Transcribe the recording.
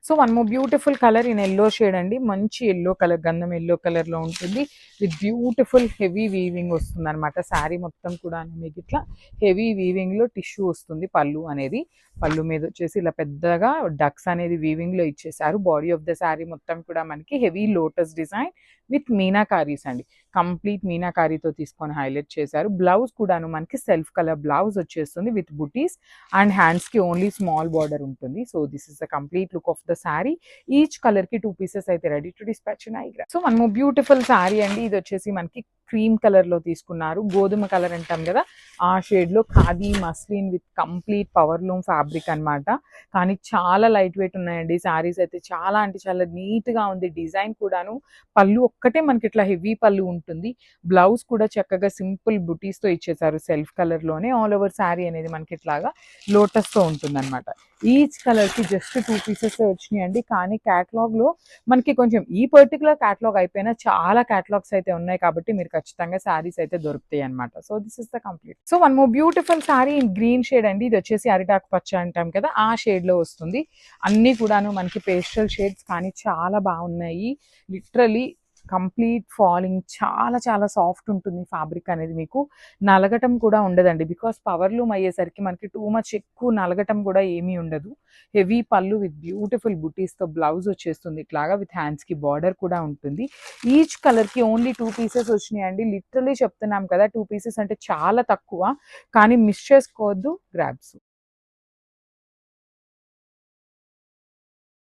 So one more beautiful colour in yellow shade అండి. మంచి yellow colour, గంధం yellow colour లో ఉంటుంది. విత్ బ్యూటిఫుల్ హెవీ వీవింగ్ వస్తుంది అనమాట. శారీ మొత్తం కూడా మీకు ఇట్లా హెవీ వీవింగ్ లో టిష్యూ వస్తుంది. పళ్ళు అనేది, పళ్ళు మీద వచ్చేసి ఇలా పెద్దగా డక్స్ అనేది వీవింగ్ లో ఇచ్చేసారు. బాడీ ఆఫ్ ద శారీ మొత్తం కూడా మనకి హెవీ లోటస్ డిజైన్ విత్ మీనాకారీస్ అండి. కంప్లీట్ మీనాకారీతో తీసుకొని హైలైట్ చేశారు. బ్లౌజ్ కూడాను మనకి సెల్ఫ్ కలర్ బ్లౌజ్ వచ్చేస్తుంది విత్ బుటీస్ అండ్ హ్యాండ్స్ కి ఓన్లీ స్మాల్ బార్డర్ ఉంటుంది. So this is the complete look of the sari. Each colour కి 2 పీసెస్ అయితే రెడీ టు డిస్పాచ్ ఇన్ ఐగ్రా. సో మనము బ్యూటిఫుల్ శారీ అండి. ఇది వచ్చేసి మనకి క్రీమ్ కలర్ లో తీసుకున్నారు. గోధుమ కలర్ అంటాం కదా, ఆ షేడ్ లో khadi muslin with complete power loom fabric అనమాట. కానీ చాలా లైట్ వెయిట్ ఉన్నాయండి శారీస్ అయితే. చాలా అంటే చాలా నీట్ గా ఉంది. డిజైన్ కూడాను పళ్ళు ఒక్కటే మనకి ఇట్లా హెవీ పళ్ళు ఉంటుంది. బ్లౌజ్ కూడా చక్కగా సింపుల్ బుటీస్ తో ఇచ్చేసారు. సెల్ఫ్ కలర్ లోనే ఆల్ ఓవర్ శారీ అనేది మనకి ఇట్లాగా లోటస్ తో ఉంటుంది అనమాట. ఈచ్ కలర్ కి జస్ట్ 2 పీసెస్ వచ్చినాయండి. కానీ క్యాటలాగ్ లో మనకి కొంచెం ఈ పర్టికులర్ క్యాటలాగ్ అయిపోయినా చాలా క్యాటలాగ్స్ అయితే ఉన్నాయి కాబట్టి మీరు ఖచ్చితంగా శారీస్ అయితే దొరుకుతాయి అనమాట. So this is the complete. So one more beautiful sari in green shade అండి. ఇది వచ్చేసి అరిటాకు పచ్చ అంటాం కదా, ఆ షేడ్ లో వస్తుంది. అన్ని కూడాను మనకి పేస్టల్ షేడ్స్ కానీ చాలా బాగున్నాయి. లిటరలీ కంప్లీట్ ఫాలింగ్, చాలా చాలా సాఫ్ట్ ఉంటుంది ఫ్యాబ్రిక్ అనేది. మీకు నలగటం కూడా ఉండదండి. బికాస్ పవర్ లూమ్ అయ్యేసరికి మనకి టూ మచ్ ఎక్కువ నలగటం కూడా ఏమీ ఉండదు. హెవీ పళ్ళు విత్ బ్యూటిఫుల్ బుటీస్తో బ్లౌజ్ వచ్చేస్తుంది ఇట్లాగా. విత్ హ్యాండ్స్కి బార్డర్ కూడా ఉంటుంది. ఈచ్ కలర్కి ఓన్లీ 2 పీసెస్ వచ్చినాయండి. లిటరలీ చెప్తున్నాం కదా, 2 పీసెస్ అంటే చాలా తక్కువ, కానీ మిస్ చేసుకోవద్దు గ్రాబ్స్.